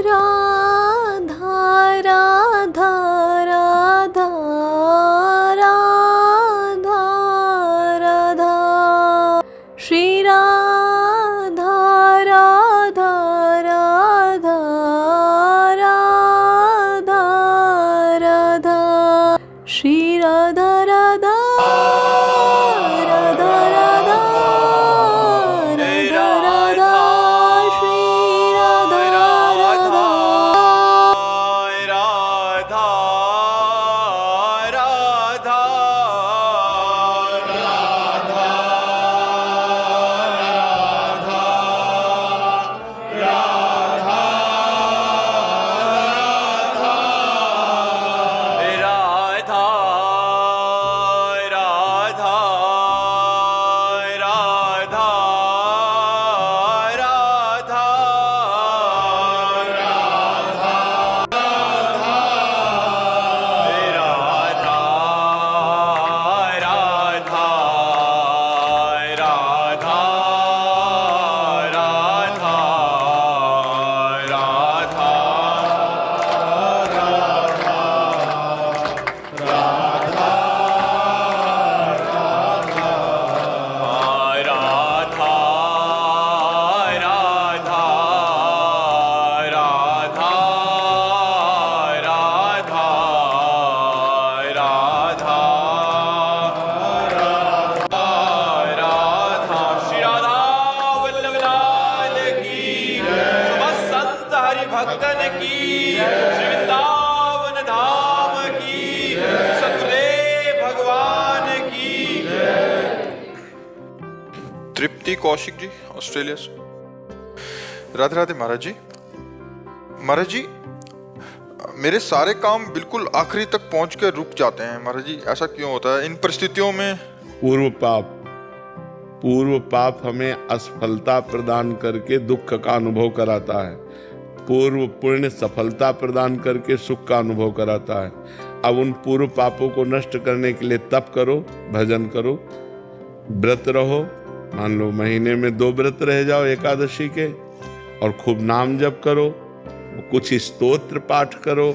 राधा राधा राधा राधा राधा श्री राधा राधा राधा राधा राधा श्री राधा राधा राधा राधा राधा राधा श्री राधा राधा राधा राधा राधा राधा राधा राधा राधा राधा राधा राधा राधा राधा राधा राधा राधा राधा श्री राधा वल्लभ लाल की समस्त संत हरि भक्तन की श्री वृंदावन धाम की सतगुरुदेव भगवान की। तृप्ति कौशिक जी ऑस्ट्रेलिया से। राधे राधे महाराज जी। महाराज जी, मेरे सारे काम बिल्कुल आखिरी तक पहुंच कर रुक जाते हैं महाराज जी, ऐसा क्यों होता है इन परिस्थितियों में? पूर्व पाप हमें असफलता प्रदान करके दुख का अनुभव कराता है। पूर्व पुण्य सफलता प्रदान करके सुख का अनुभव कराता है। अब उन पूर्व पापों को नष्ट करने के लिए तप करो, भजन करो, व्रत रहो। मान लो महीने में 2 व्रत रह जाओ एकादशी के, और खूब नाम जप करो, कुछ स्तोत्र पाठ करो,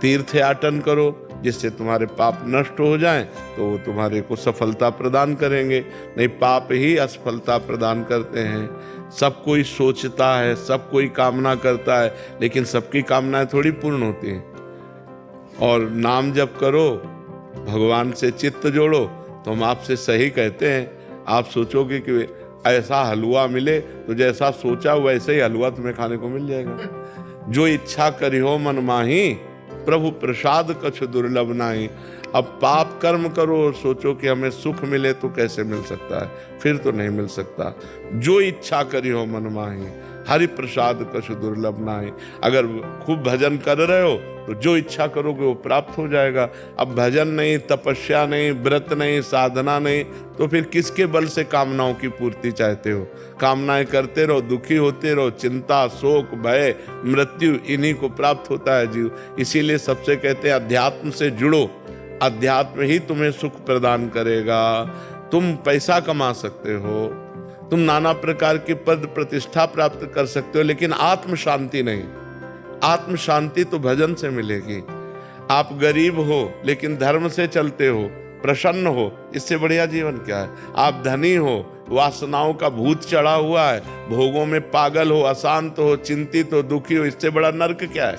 तीर्थ याटन करो, जिससे तुम्हारे पाप नष्ट हो जाएं, तो वो तुम्हारे को सफलता प्रदान करेंगे। नहीं, पाप ही असफलता प्रदान करते हैं। सब कोई सोचता है, सब कोई कामना करता है, लेकिन सबकी कामनाएं थोड़ी पूर्ण होती हैं। और नाम जप करो, भगवान से चित्त जोड़ो, तो हम आपसे सही कहते हैं। आप सोचोगे कि ऐसा हलवा मिले, तो जैसा सोचा वैसे ही हलवा तुम्हें खाने को मिल जाएगा। जो इच्छा करिहो मन माही, प्रभु प्रसाद कछु दुर्लभ नाही। अब पाप कर्म करो और सोचो कि हमें सुख मिले, तो कैसे मिल सकता है? फिर तो नहीं मिल सकता। जो इच्छा करिहो मन माही, हरि प्रसाद कछु दुर्लभ नाही। अगर खूब भजन कर रहे हो तो जो इच्छा करोगे वो प्राप्त हो जाएगा। अब भजन नहीं, तपस्या नहीं, व्रत नहीं, साधना नहीं, तो फिर किसके बल से कामनाओं की पूर्ति चाहते हो? कामनाएं करते रहो, दुखी होते रहो, चिंता, शोक, भय, मृत्यु, इन्हीं को प्राप्त होता है जीव। इसीलिए सबसे कहते हैं अध्यात्म से जुड़ो। अध्यात्म ही तुम्हें सुख प्रदान करेगा। तुम पैसा कमा सकते हो, तुम नाना प्रकार की पद प्रतिष्ठा प्राप्त कर सकते हो, लेकिन आत्म शांति नहीं। आत्म शांति तो भजन से मिलेगी। आप गरीब हो लेकिन धर्म से चलते हो, प्रसन्न हो, इससे बढ़िया जीवन क्या है? आप धनी हो, वासनाओं का भूत चढ़ा हुआ है, भोगों में पागल हो, अशांत हो, चिंतित हो, दुखी हो, इससे बड़ा नरक क्या है?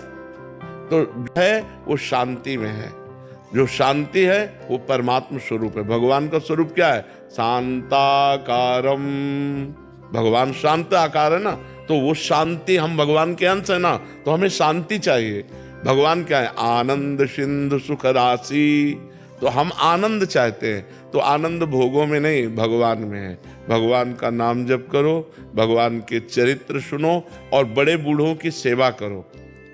तो है वो शांति में है। जो शांति है वो परमात्मा स्वरूप है। भगवान का स्वरूप क्या है? शांताकारम। भगवान शांत आकार है ना, तो वो शांति, हम भगवान के अंश है ना, तो हमें शांति चाहिए। भगवान क्या है? आनंद सिंधु सुख राशि। तो हम आनंद चाहते हैं, तो आनंद भोगों में नहीं, भगवान में है। भगवान का नाम जप करो, भगवान के चरित्र सुनो और बड़े बूढ़ों की सेवा करो।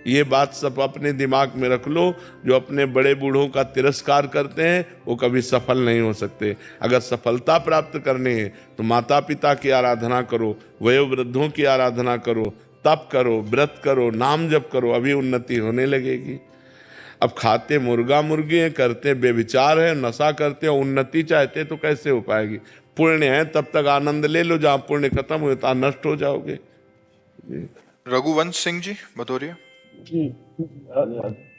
ये बात सब अपने दिमाग में रख लो। जो अपने बड़े बूढ़ों का तिरस्कार करते हैं वो कभी सफल नहीं हो सकते। अगर सफलता प्राप्त करनी है तो माता पिता की आराधना करो, वयोवृद्धों की आराधना करो, तप करो, व्रत करो, नाम जप करो, अभी उन्नति होने लगेगी। अब खाते मुर्गा मुर्गी हैं, करते बेविचार है, नशा करते हो, उन्नति चाहते तो कैसे हो पाएगी? पुण्य है तब तक आनंद ले लो, जहाँ पुण्य खत्म हो तहाँ नष्ट हो जाओगे। रघुवंश सिंह जी भदौरिया।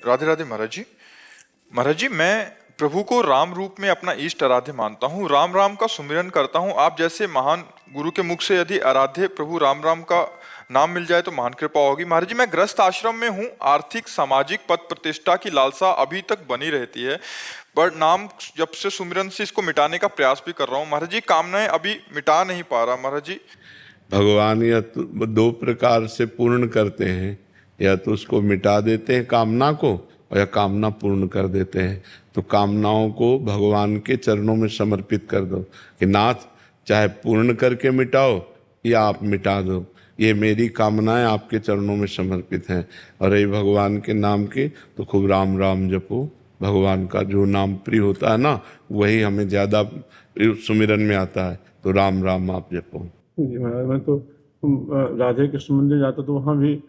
राधे राधे महाराज जी। महाराज जी, मैं प्रभु को राम रूप में अपना इष्ट आराध्य मानता हूँ, राम राम का सुमिरन करता हूँ। आप जैसे महान गुरु के मुख से यदि आराध्य प्रभु राम राम का नाम मिल जाए तो महान कृपा होगी। महाराज जी, मैं ग्रस्त आश्रम में हूँ, आर्थिक सामाजिक पद प्रतिष्ठा की लालसा अभी तक बनी रहती है, पर नाम जब से सुमिरन से इसको मिटाने का प्रयास भी कर रहा हूँ। महाराज जी, कामनाएं अभी मिटा नहीं पा रहा। महाराज जी, भगवान या तो दो प्रकार से पूर्ण करते हैं, या तो उसको मिटा देते हैं कामना को, और या कामना पूर्ण कर देते हैं। तो कामनाओं को भगवान के चरणों में समर्पित कर दो कि नाथ, चाहे पूर्ण करके मिटाओ या आप मिटा दो, ये मेरी कामनाएं आपके चरणों में समर्पित हैं। और रही भगवान के नाम की, तो खूब राम राम जपो। भगवान का जो नाम प्रिय होता है ना, वही हमें ज़्यादा सुमिरन में आता है, तो राम राम आप जपो। जी महाराज, मैं तो राधे कृष्ण मंदिर जाता तो वहाँ भी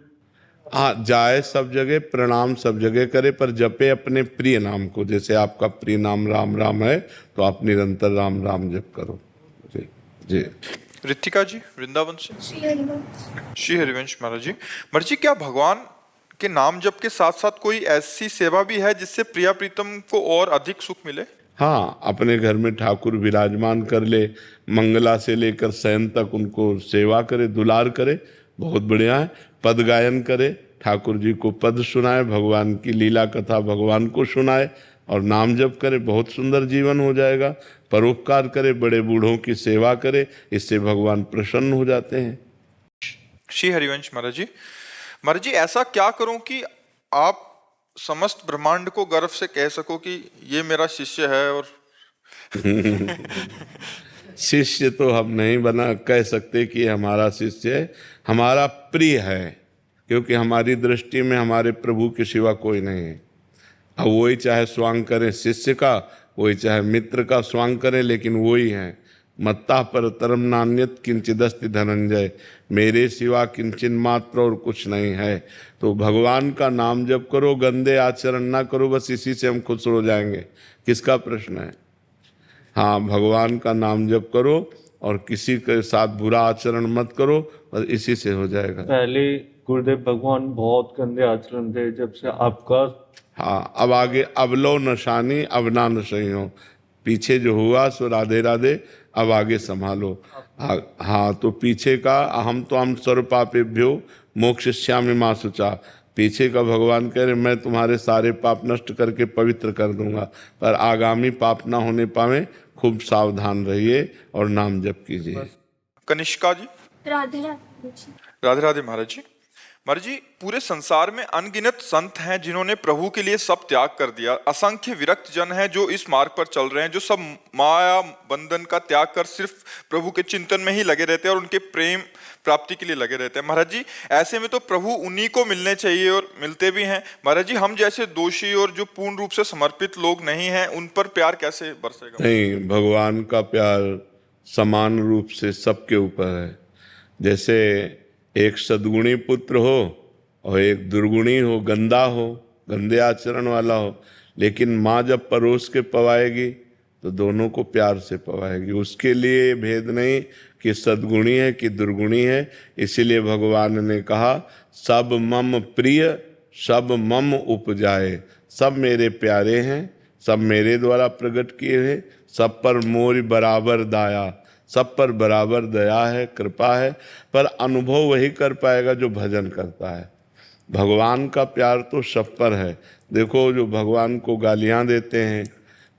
हाँ, जाए सब जगह, प्रणाम सब जगह करे, पर जपे अपने प्रिय नाम को। जैसे आपका प्रिय नाम राम राम है, तो आप निरंतर राम राम जप करो। जी जी। रितिका जी वृंदावन से। श्री हरिवंश महाराज जी। महाराज जी, क्या भगवान के नाम जप के साथ साथ कोई ऐसी सेवा भी है जिससे प्रिया प्रीतम को और अधिक सुख मिले? हाँ, अपने घर में ठाकुर विराजमान कर ले, मंगला से लेकर शयन तक उनको सेवा करे, दुलार करे, बहुत बढ़िया है। पद गायन करे, ठाकुर जी को पद सुनाए, भगवान की लीला कथा भगवान को सुनाए, और नाम जप करे, बहुत सुंदर जीवन हो जाएगा। परोपकार करे, बड़े बूढ़ों की सेवा करे, इससे भगवान प्रसन्न हो जाते हैं। श्री हरिवंश महाराज जी। महाराज जी, ऐसा क्या करूं कि आप समस्त ब्रह्मांड को गर्व से कह सको कि ये मेरा शिष्य है? और शिष्य तो हम नहीं बना कह सकते कि हमारा शिष्य है, हमारा प्रिय है, क्योंकि हमारी दृष्टि में हमारे प्रभु के सिवा कोई नहीं है। अब वही चाहे स्वांग करें शिष्य का, वही चाहे मित्र का स्वांग करें, लेकिन वही है। मत्ता पर तरम नान्यत किंचिदस्ति धनंजय, मेरे सिवा किंचन मात्र और कुछ नहीं है। तो भगवान का नाम जप करो, गंदे आचरण ना करो, बस इसी से हम खुश हो जाएंगे। किसका प्रश्न है? हाँ, भगवान का नाम जप करो और किसी के साथ बुरा आचरण मत करो, बस इसी से हो जाएगा। पहले गुरुदेव भगवान बहुत गंदे आचरण थे, जब से आपका हाँ, अब आगे अब लो नशानी अब ना नशई हो, पीछे जो हुआ सो राधे राधे, अब आगे संभालो। हाँ, तो पीछे का हम तो हम सर्व पापेभ्यो मोक्षयिष्यामि मा शुचा, पीछे का भगवान कह रहे मैं तुम्हारे सारे पाप नष्ट करके पवित्र कर दूंगा, पर आगामी पाप ना होने पावे, खूब सावधान रहिए और नाम जप कीजिए। कनिष्का जी। राधे राधे जी। राधे राधे महाराज जी। महाराज जी, पूरे संसार में अनगिनत संत हैं जिन्होंने प्रभु के लिए सब त्याग कर दिया। असंख्य विरक्त जन हैं जो इस मार्ग पर चल रहे हैं, जो सब माया बंधन का त्याग कर सिर्फ प्रभु के चिंतन में ही लगे रहते हैं और उनके प्रेम प्राप्ति के लिए लगे रहते हैं। महाराज जी, ऐसे में तो प्रभु उन्हीं को मिलने चाहिए और मिलते भी हैं। महाराज जी, हम जैसे दोषी और जो पूर्ण रूप से समर्पित लोग नहीं हैं, उन पर प्यार कैसे बरसेगा? नहीं, भगवान का प्यार समान रूप से सबके ऊपर है। जैसे एक सद्गुणी पुत्र हो और एक दुर्गुणी हो, गंदा हो, गंदे आचरण वाला हो, लेकिन माँ जब परोस के पवाएगी तो दोनों को प्यार से पवाएगी। उसके लिए भेद नहीं कि सद्गुणी है कि दुर्गुणी है। इसीलिए भगवान ने कहा सब मम प्रिय सब मम उपजाए, सब मेरे प्यारे हैं, सब मेरे द्वारा प्रकट किए हैं, सब पर मोर बराबर दाया, सब पर बराबर दया है, कृपा है। पर अनुभव वही कर पाएगा जो भजन करता है। भगवान का प्यार तो सब पर है। देखो, जो भगवान को गालियां देते हैं,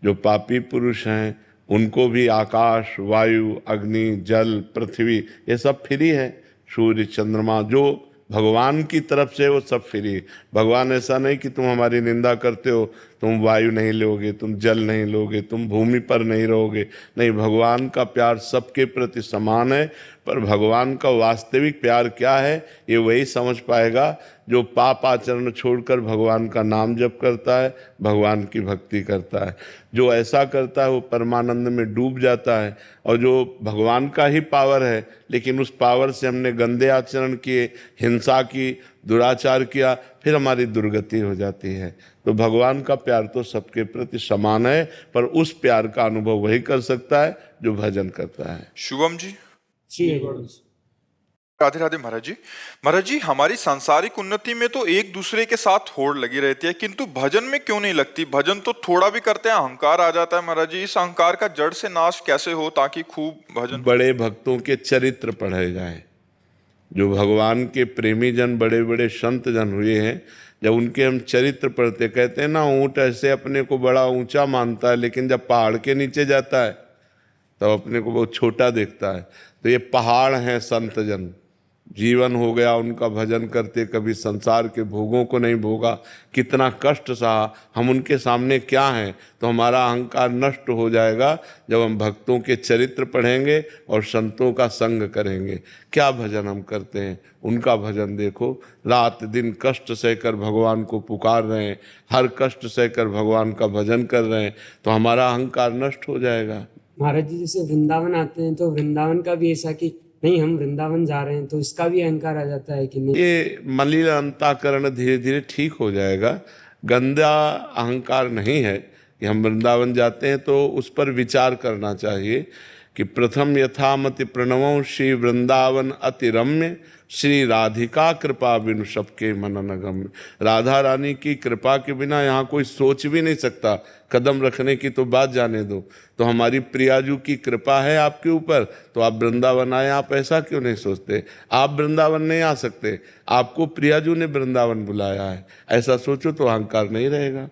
जो पापी पुरुष हैं, उनको भी आकाश, वायु, अग्नि, जल, पृथ्वी, ये सब फ्री है। सूर्य, चंद्रमा, जो भगवान की तरफ से वो सब फ्री। भगवान ऐसा नहीं कि तुम हमारी निंदा करते हो, तुम वायु नहीं लोगे, तुम जल नहीं लोगे, तुम भूमि पर नहीं रहोगे। नहीं, भगवान का प्यार सबके प्रति समान है। पर भगवान का वास्तविक प्यार क्या है, ये वही समझ पाएगा जो पाप आचरण छोड़कर भगवान का नाम जप करता है, भगवान की भक्ति करता है। जो ऐसा करता है वो परमानंद में डूब जाता है। और जो भगवान का ही पावर है, लेकिन उस पावर से हमने गंदे आचरण किए, हिंसा की, दुराचार किया, फिर हमारी दुर्गति हो जाती है। तो भगवान का प्यार तो सबके प्रति समान है, पर उस प्यार का अनुभव वही कर सकता है जो भजन करता है। शुभम जी। राधे राधे महाराज जी। महाराज जी, हमारी सांसारिक उन्नति में तो एक दूसरे के साथ होड़ लगी रहती है, किंतु भजन में क्यों नहीं लगती? भजन तो थोड़ा भी करते हैं अहंकार आ जाता है महाराज जी। इस अहंकार का जड़ से नाश कैसे हो ताकि खूब भजन? बड़े भक्तों के चरित्र पढ़े जाएं। जो भगवान के प्रेमी जन, बड़े बड़े संत जन हुए हैं, जब उनके हम चरित्र पढ़ते, कहते हैं ना, ऊंट ऐसे अपने को बड़ा ऊंचा मानता है, लेकिन जब पहाड़ के नीचे जाता है तब अपने को बहुत छोटा देखता है। तो ये पहाड़ हैं संत जन। जीवन हो गया उनका भजन करते, कभी संसार के भोगों को नहीं भोगा, कितना कष्ट सहा। हम उनके सामने क्या हैं? तो हमारा अहंकार नष्ट हो जाएगा जब हम भक्तों के चरित्र पढ़ेंगे और संतों का संग करेंगे। क्या भजन हम करते हैं, उनका भजन देखो। रात दिन कष्ट सहकर भगवान को पुकार रहे हैं, हर कष्ट सहकर भगवान का भजन कर रहे हैं, तो हमारा अहंकार नष्ट हो जाएगा। महाराज जी जैसे वृंदावन आते हैं तो वृंदावन का भी ऐसा कि नहीं हम वृंदावन जा रहे हैं, तो इसका भी अहंकार आ जाता है कि नहीं? ये मलिन अंतःकरण धीरे धीरे ठीक हो जाएगा। गंदा अहंकार नहीं है कि हम वृंदावन जाते हैं, तो उस पर विचार करना चाहिए कि प्रथम यथामति प्रणवों श्री वृंदावन अति रम्य, श्री राधिका कृपा बिनु सबके मनन गम्य। राधा रानी की कृपा के बिना यहाँ कोई सोच भी नहीं सकता, कदम रखने की तो बात जाने दो। तो हमारी प्रियाजू की कृपा है आपके ऊपर, तो आप वृंदावन आए। आप ऐसा क्यों नहीं सोचते? आप वृंदावन नहीं आ सकते, आपको प्रियाजू ने वृंदावन बुलाया है, ऐसा सोचो तो अहंकार नहीं रहेगा।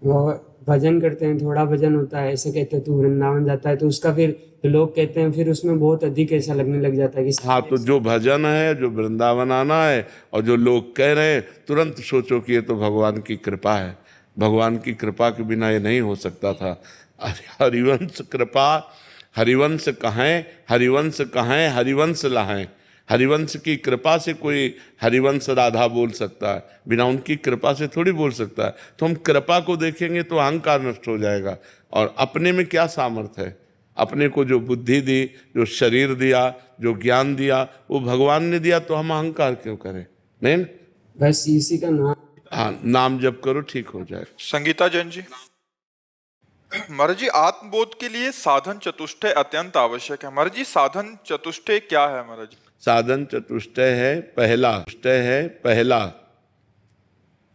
वो भजन करते हैं, थोड़ा भजन होता है, ऐसे कहते हैं तू वृंदावन जाता है, तो उसका फिर तो लोग कहते हैं फिर उसमें बहुत अधिक ऐसा लगने लग जाता है कि हाँ, तो जो भजन है, जो वृंदावन आना है, और जो लोग कह रहे हैं, तुरंत सोचो कि ये तो भगवान की कृपा है। भगवान की कृपा के बिना ये नहीं हो सकता था। हरिवंश कृपा, हरिवंश कहें, हरिवंश कहें, हरिवंश लाहें। हरिवंश की कृपा से कोई हरिवंश राधा बोल सकता है, बिना उनकी कृपा से थोड़ी बोल सकता है। तो हम कृपा को देखेंगे तो अहंकार नष्ट हो जाएगा। और अपने में क्या सामर्थ्य है? अपने को जो बुद्धि दी, जो शरीर दिया, जो ज्ञान दिया, वो भगवान ने दिया, तो हम अहंकार क्यों करें? नहीं, बस इसी का नाम। हाँ, नाम जप करो, ठीक हो जाए। संगीता जैन जी। महाराज जी, आत्मबोध के लिए साधन चतुष्टय अत्यंत आवश्यक है। महाराज जी, साधन चतुष्टय क्या है महाराज जी? साधन चतुष्टय है पहला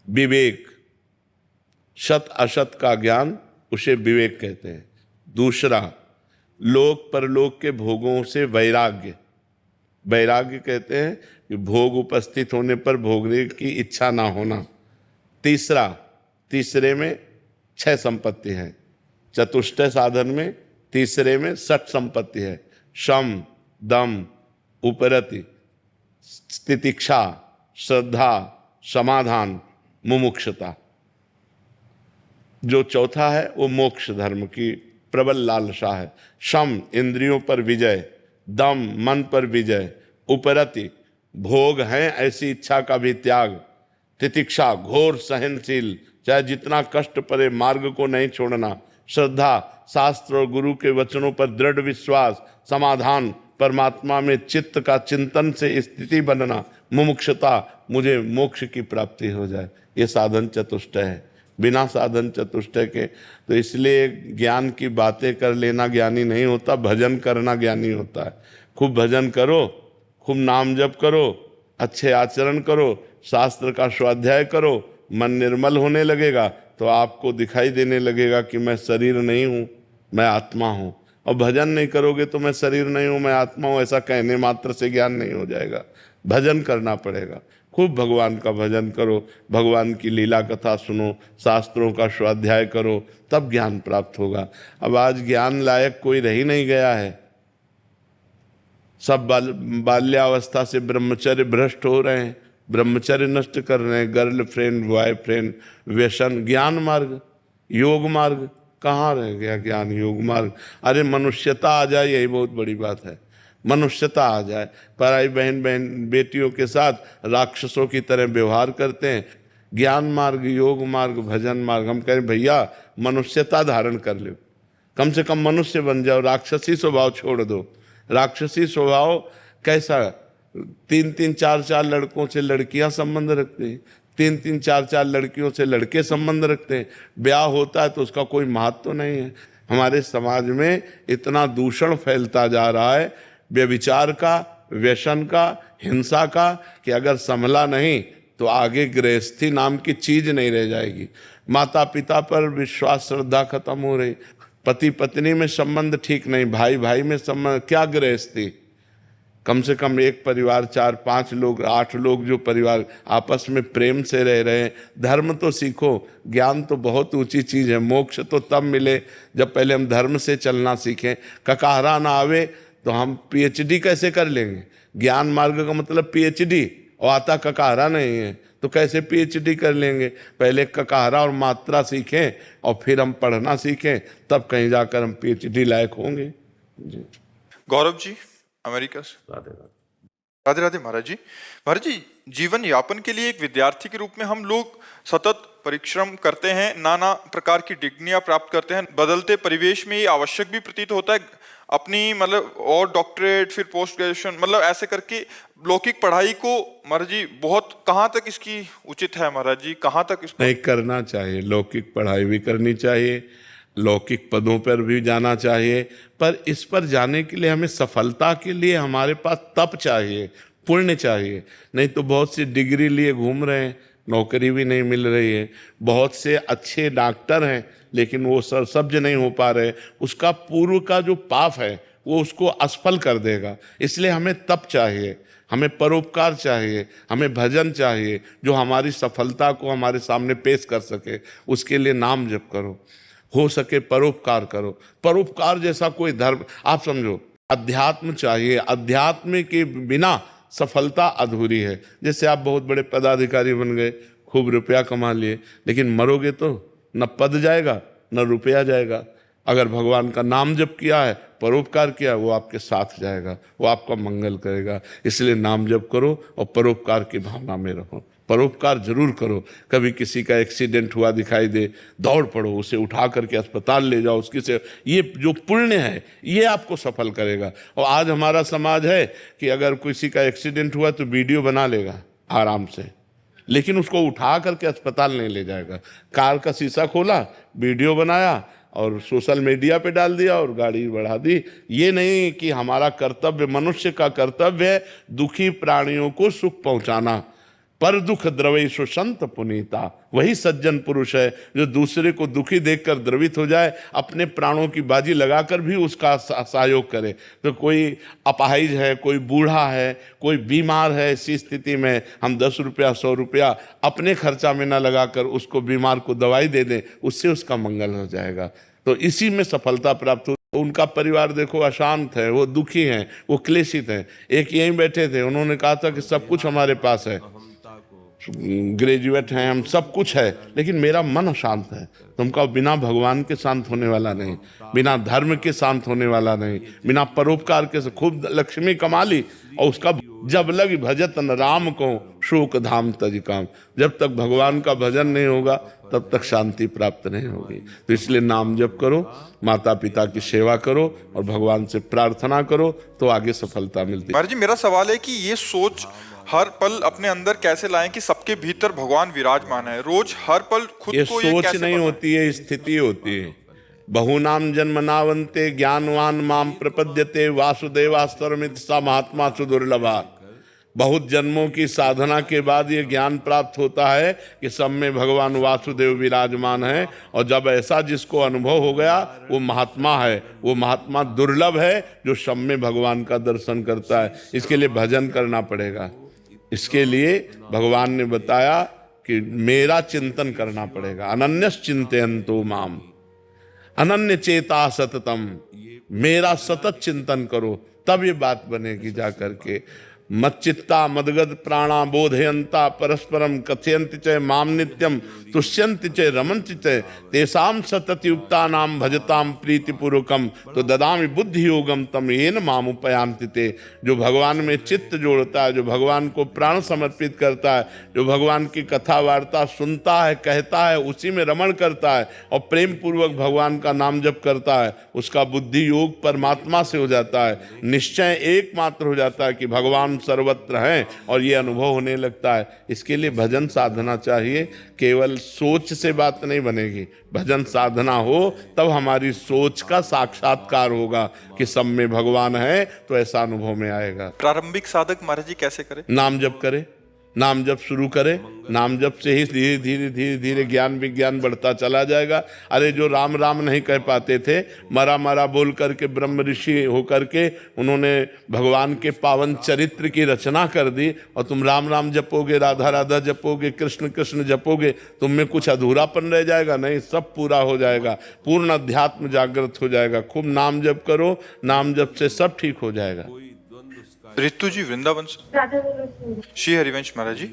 विवेक, सत असत का ज्ञान, उसे विवेक कहते हैं। दूसरा, लोक परलोक के भोगों से वैराग्य, वैराग्य कहते हैं कि भोग उपस्थित होने पर भोगने की इच्छा ना होना। तीसरा, तीसरे में 6 संपत्ति है। चतुष्टय साधन में तीसरे में 6 संपत्ति है। शम, दम, उपरति, तितिक्षा, श्रद्धा, समाधान, मुमुक्षुता। जो चौथा है वो मोक्ष धर्म की प्रबल लालसा है। शम, इंद्रियों पर विजय, दम, मन पर विजय, उपरति, भोग है ऐसी इच्छा का भी त्याग, तितिक्षा, घोर सहनशील, चाहे जितना कष्ट पड़े मार्ग को नहीं छोड़ना, श्रद्धा, शास्त्र और गुरु के वचनों पर दृढ़ विश्वास, समाधान, परमात्मा में चित्त का चिंतन से स्थिति बनना, मुमुक्षुता, मुझे मोक्ष की प्राप्ति हो जाए। ये साधन चतुष्टय है। बिना साधन चतुष्टय के तो इसलिए ज्ञान की बातें कर लेना ज्ञानी नहीं होता, भजन करना ज्ञानी होता है। खूब भजन करो, खूब नाम जप करो, अच्छे आचरण करो, शास्त्र का स्वाध्याय करो, मन निर्मल होने लगेगा तो आपको दिखाई देने लगेगा कि मैं शरीर नहीं हूँ, मैं आत्मा हूँ। और भजन नहीं करोगे तो मैं शरीर नहीं हूँ, मैं आत्मा हूँ, ऐसा कहने मात्र से ज्ञान नहीं हो जाएगा। भजन करना पड़ेगा। खूब भगवान का भजन करो, भगवान की लीला कथा सुनो, शास्त्रों का स्वाध्याय करो, तब ज्ञान प्राप्त होगा। अब आज ज्ञान लायक कोई रह ही नहीं गया है। सब बाल्यावस्था से ब्रह्मचर्य भ्रष्ट हो रहे हैं, ब्रह्मचर्य नष्ट कर रहे हैं, गर्लफ्रेंड, बॉयफ्रेंड, व्यसन। ज्ञान मार्ग, योग मार्ग कहाँ रह गया? ज्ञान योग मार्ग। अरे मनुष्यता आ जाए, यही बहुत बड़ी बात है। मनुष्यता आ जाए। पराई बहन बेटियों के साथ राक्षसों की तरह व्यवहार करते हैं। ज्ञान मार्ग, योग मार्ग, भजन मार्ग, हम कहें भैया मनुष्यता धारण कर लो, कम से कम मनुष्य बन जाओ, राक्षसी स्वभाव छोड़ दो। राक्षसी स्वभाव कैसा? 3-3, 4-4 लड़कों से लड़कियां संबंध रखते हैं, 3-3, 4-4 लड़कियों से लड़के संबंध रखते हैं। ब्याह होता है तो उसका कोई महत्व तो नहीं है। हमारे समाज में इतना दूषण फैलता जा रहा है व्यभिचार का, व्यसन का, हिंसा का, कि अगर संभला नहीं तो आगे गृहस्थी नाम की चीज नहीं रह जाएगी। माता पिता पर विश्वास श्रद्धा खत्म हो रही, पति पत्नी में संबंध ठीक नहीं, भाई भाई में संबंध, क्या गृहस्थी। कम से कम एक परिवार 4-5 लोग 8 लोग जो परिवार आपस में प्रेम से रह रहे हैं। धर्म तो सीखो, ज्ञान तो बहुत ऊंची चीज है, मोक्ष तो तब मिले जब पहले हम धर्म से चलना सीखें। ककाहरा ना आवे तो हम PhD कैसे कर लेंगे। ज्ञान मार्ग का मतलब PhD, और आता ककाहरा नहीं है तो कैसे PhD कर लेंगे। पहले ककाहरा और मात्रा सीखें और फिर हम पढ़ना सीखें, तब कहीं जाकर हम PhD लायक होंगे। जी गौरव जी अमेरिका से। राधे राधे महाराज जी। महाराज जी, जीवन यापन के लिए एक विद्यार्थी के रूप में हम लोग सतत परिश्रम करते हैं, नाना प्रकार की डिग्रियां प्राप्त करते हैं। बदलते परिवेश में ये आवश्यक भी प्रतीत होता है अपनी मतलब और डॉक्टरेट फिर पोस्ट ग्रेजुएशन मतलब ऐसे करके लौकिक पढ़ाई को महाराज जी बहुत कहाँ तक इसकी उचित है महाराज जी, कहाँ तक इसको नहीं करना चाहिए। लौकिक पढ़ाई भी करनी चाहिए, लौकिक पदों पर भी जाना चाहिए, पर इस पर जाने के लिए हमें सफलता के लिए हमारे पास तप चाहिए, पुण्य चाहिए। नहीं तो बहुत सी डिग्री लिए घूम रहे हैं, नौकरी भी नहीं मिल रही है। बहुत से अच्छे डॉक्टर हैं लेकिन वो सब्ज नहीं हो पा रहे। उसका पूर्व का जो पाप है वो उसको असफल कर देगा। इसलिए हमें तप चाहिए, हमें परोपकार चाहिए, हमें भजन चाहिए जो हमारी सफलता को हमारे सामने पेश कर सके। उसके लिए नाम जप करो, हो सके परोपकार करो। परोपकार जैसा कोई धर्म आप समझो। अध्यात्म चाहिए, अध्यात्म के बिना सफलता अधूरी है। जैसे आप बहुत बड़े पदाधिकारी बन गए, खूब रुपया कमा लिए, लेकिन मरोगे तो न पद जाएगा न रुपया जाएगा। अगर भगवान का नाम जप किया है, परोपकार किया, वो आपके साथ जाएगा, वो आपका मंगल करेगा। इसलिए नाम जप करो और परोपकार की भावना में रहो। परोपकार जरूर करो। कभी किसी का एक्सीडेंट हुआ दिखाई दे, दौड़ पड़ो, उसे उठा करके अस्पताल ले जाओ, उसकी से ये जो पुण्य है ये आपको सफल करेगा। और आज हमारा समाज है कि अगर किसी का एक्सीडेंट हुआ तो वीडियो बना लेगा आराम से, लेकिन उसको उठा करके अस्पताल नहीं ले जाएगा। कार का शीशा खोला, वीडियो बनाया और सोशल मीडिया पे डाल दिया और गाड़ी बढ़ा दी। ये नहीं कि हमारा कर्तव्य, मनुष्य का कर्तव्य है दुखी प्राणियों को सुख पहुंचाना। पर दुख द्रवेशु संत पुनीता, वही सज्जन पुरुष है जो दूसरे को दुखी देखकर द्रवित हो जाए, अपने प्राणों की बाजी लगाकर भी उसका सहयोग करे। तो कोई अपाहिज है, कोई बूढ़ा है, कोई बीमार है, ऐसी स्थिति में हम 10 रुपया 100 रुपया अपने खर्चा में न लगाकर उसको बीमार को दवाई दे दें, उससे उसका मंगल हो जाएगा। तो इसी में सफलता प्राप्त हो। उनका परिवार देखो अशांत है, वो दुखी हैं, वो क्लेशित हैं। एक यहीं बैठे थे, उन्होंने कहा था कि सब कुछ हमारे पास है, ग्रेजुएट हैं हम, सब कुछ है, लेकिन मेरा मन अशांत है। तुमका बिना भगवान के शांत होने वाला नहीं, बिना धर्म के शांत होने वाला नहीं, बिना परोपकार के। से खूब लक्ष्मी कमा ली और उसका जब लगी भजत न राम को शोक धाम तज काम। जब तक भगवान का भजन नहीं होगा तब तक शांति प्राप्त नहीं होगी। तो इसलिए नाम जप करो, माता पिता की सेवा करो और भगवान से प्रार्थना करो, तो आगे सफलता मिलती है। महाराज जी, मेरा सवाल है कि ये सोच हर पल अपने अंदर कैसे लाएं कि सबके भीतर भगवान विराजमान है। रोज हर पल खुद ये को सोच कैसे नहीं होती है, स्थिति होती है। बहुनाम जन्मनावन्ते ज्ञानवान माम प्रपद्यते वासुदेवास्तरमित सा महात्मा सुदुर्लभा। बहुत जन्मों की साधना के बाद ये ज्ञान प्राप्त होता है कि सब में भगवान वासुदेव विराजमान है। और जब ऐसा जिसको अनुभव हो गया वो महात्मा है, वो महात्मा दुर्लभ है जो सब में भगवान का दर्शन करता है। इसके लिए भजन करना पड़ेगा। इसके लिए भगवान ने बताया कि मेरा चिंतन करना पड़ेगा। अनन्यस चिंतयन्तो माम, अनन्य चेता सततम, मेरा सतत चिंतन करो, तब ये बात बनेगी जा करके। मच्चित्ता मदगद प्राणा बोधयंता परस्परम कथयन्ति च माम नित्यम तुष्यन्ति च रमन्ति च तेषां सततयुक्ता नाम भजताम प्रीतिपूर्वकम तो ददामि बुद्धि योगम तम येन माम उपयान्ति ते। जो भगवान में चित्त जोड़ता है, जो भगवान को प्राण समर्पित करता है, जो भगवान की कथा वार्ता सुनता है, कहता है, उसी में रमण करता है और प्रेम पूर्वक भगवान का नाम जप करता है, उसका बुद्धि योग परमात्मा से हो जाता है। निश्चय एकमात्र हो जाता है कि भगवान सर्वत्र हैं और ये अनुभव होने लगता है। इसके लिए भजन साधना चाहिए, केवल सोच से बात नहीं बनेगी। भजन साधना हो तब हमारी सोच का साक्षात्कार होगा कि सब में भगवान है, तो ऐसा अनुभव में आएगा। प्रारंभिक साधक महाराज जी कैसे करे? नाम जप करे, नाम जप शुरू करे, नाम जप से ही धीरे धीरे धीरे धीरे ज्ञान विज्ञान बढ़ता चला जाएगा। अरे जो राम राम नहीं कह पाते थे, मरा मरा बोल करके ब्रह्म ऋषि होकर के उन्होंने भगवान के पावन चरित्र की रचना कर दी, और तुम राम राम जपोगे, राधा राधा जपोगे, कृष्ण कृष्ण जपोगे, तुम में कुछ अधूरापन रह जाएगा? नहीं, सब पूरा हो जाएगा, पूर्ण अध्यात्म जागृत हो जाएगा। खूब नाम जप करो, नाम जप से सब ठीक हो जाएगा। रितु जी वृंदावन से। श्री हरिवंश महाराज जी,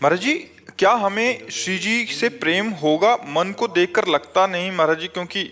महाराज जी क्या हमें श्री जी से प्रेम होगा? मन को देखकर लगता नहीं महाराज जी, क्योंकि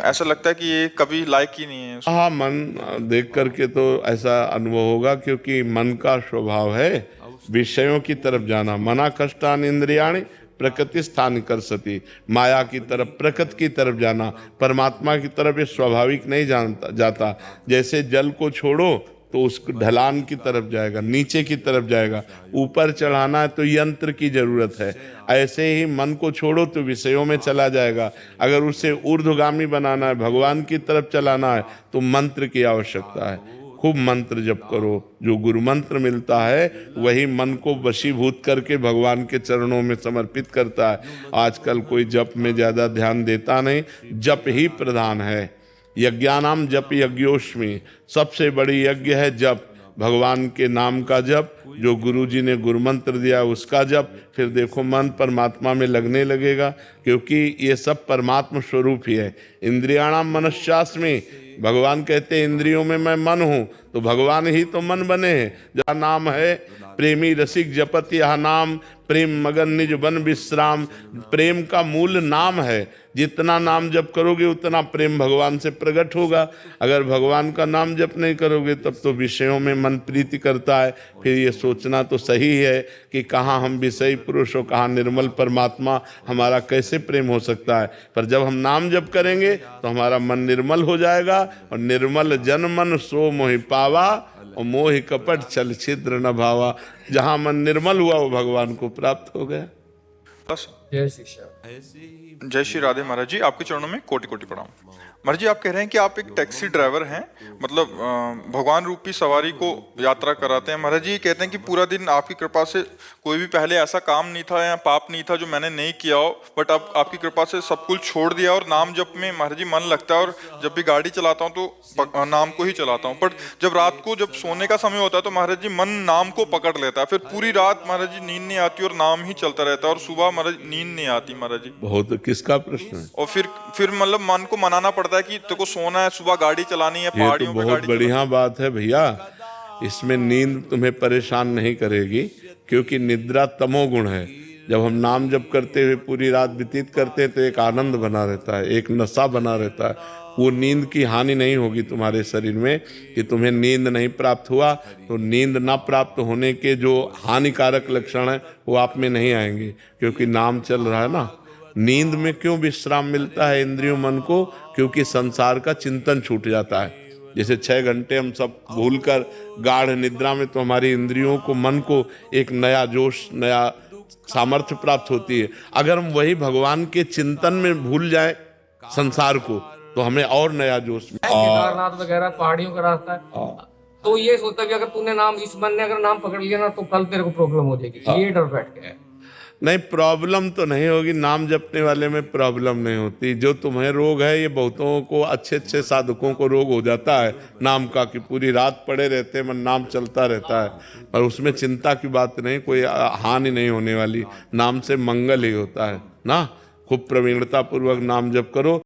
ऐसा लगता है कि ये कभी लायक ही नहीं है। हाँ, मन देख करके तो ऐसा अनुभव होगा, क्योंकि मन का स्वभाव है विषयों की तरफ जाना। मना कष्टान इंद्रियाणि प्रकृति स्थान कर सती, माया की तरफ, प्रकृति की तरफ जाना, परमात्मा की तरफ ये स्वाभाविक नहीं जाता। जैसे जल को छोड़ो तो उस ढलान की तरफ जाएगा, नीचे की तरफ जाएगा, ऊपर चढ़ाना है तो यंत्र की जरूरत है। ऐसे ही मन को छोड़ो तो विषयों में चला जाएगा। अगर उसे ऊर्ध्वगामी बनाना है, भगवान की तरफ चलाना है, तो मंत्र की आवश्यकता है। खूब मंत्र जप करो, जो गुरु मंत्र मिलता है वही मन को वशीभूत करके भगवान के चरणों में समर्पित करता है। आजकल कोई जप में ज़्यादा ध्यान देता नहीं, जप ही प्रधान है। यज्ञानाम जप यज्ञोष्मी, सबसे बड़ी यज्ञ है जप, भगवान के नाम का जप, जो गुरु जी ने गुरु मंत्र दिया उसका जप। फिर देखो मन परमात्मा में लगने लगेगा, क्योंकि ये सब परमात्मा स्वरूप ही है। इंद्रियाणाम मनश्चास्मि, भगवान कहते हैं इंद्रियों में मैं मन हूँ, तो भगवान ही तो मन बने हैं। जहाँ नाम है प्रेमी रसिक जपत यह नाम, प्रेम मगन निज बन विश्राम। प्रेम का मूल नाम है, जितना नाम जप करोगे उतना प्रेम भगवान से प्रकट होगा। अगर भगवान का नाम जप नहीं करोगे तब तो विषयों में मन प्रीति करता है। फिर ये सोचना तो सही है कि कहाँ हम विषयी पुरुष हो, कहाँ निर्मल परमात्मा, हमारा कैसे प्रेम हो सकता है। पर जब हम नाम जप करेंगे तो हमारा मन निर्मल हो जाएगा, और निर्मल जन मन सो मोहि पावा, और मोहि कपट छल छिद्र न भावा। जहाँ मन निर्मल हुआ वो भगवान को प्राप्त हो गया। बस जय शिक्षा। जय श्री राधे महाराज जी, आपके चरणों में कोटि कोटि प्रणाम। महाराज जी आप कह रहे हैं कि आप एक टैक्सी ड्राइवर हैं, मतलब भगवान रूपी सवारी को यात्रा कराते हैं। महाराज जी कहते हैं कि पूरा दिन आपकी कृपा से कोई भी पहले ऐसा काम नहीं था या पाप नहीं था जो मैंने नहीं किया हो, बट अब आपकी कृपा से सब कुछ छोड़ दिया और नाम जप में महाराज जी मन लगता है। और जब भी गाड़ी चलाता हूँ तो नाम को ही चलाता हूँ, बट जब रात को जब सोने का समय होता है तो महाराज जी मन नाम को पकड़ लेता है। फिर पूरी रात महाराज जी नींद नहीं आती और नाम ही चलता रहता है, और सुबह महाराज नींद नहीं आती महाराज जी। बहुत किसका प्रश्न है? और फिर मतलब मन को मनाना पड़ता है कि तेको सोना है, सुबह गाड़ी चलानी है, ये तो पहाड़ियों पे बहुत गाड़ी बढ़िया बात है भैया। इसमें नींद तुम्हें परेशान नहीं करेगी, क्योंकि निद्रा तमोगुण है। जब हम नाम जप करते हुए पूरी रात व्यतीत करते हैं तो एक आनंद बना रहता है, एक नशा बना रहता है। वो नींद की हानि नहीं होगी तुम्हारे शरीर में कि तुम्हें नींद नहीं प्राप्त हुआ, तो नींद ना प्राप्त होने के जो हानिकारक लक्षण हैं वो आप में नहीं आएंगे, क्योंकि नाम चल रहा है ना। नींद में क्यों विश्राम मिलता है इंद्रियों मन को? क्योंकि संसार का चिंतन छूट जाता है। जैसे 6 घंटे हम सब भूलकर गाढ़ निद्रा में, तो हमारी इंद्रियों को, मन को एक नया जोश, नया सामर्थ्य प्राप्त होती है। अगर हम वही भगवान के चिंतन में भूल जाए संसार को, तो हमें और नया जोश केदारनाथ वगैरह पहाड़ियों का रास्ता है, तो ये सोचता है कि अगर तूने नाम, इस मन ने अगर नाम पकड़ लिया ना तो कल तेरे को प्रॉब्लम हो जाएगी। ये डर बैठ गया है। नहीं, प्रॉब्लम तो नहीं होगी, नाम जपने वाले में प्रॉब्लम नहीं होती। जो तुम्हें रोग है, ये बहुतों को, अच्छे अच्छे साधकों को रोग हो जाता है नाम का, कि पूरी रात पड़े रहते हैं, मन नाम चलता रहता है। पर उसमें चिंता की बात नहीं, कोई हानि नहीं होने वाली। नाम से मंगल ही होता है ना। खूब प्रवीणता पूर्वक नाम जप करो,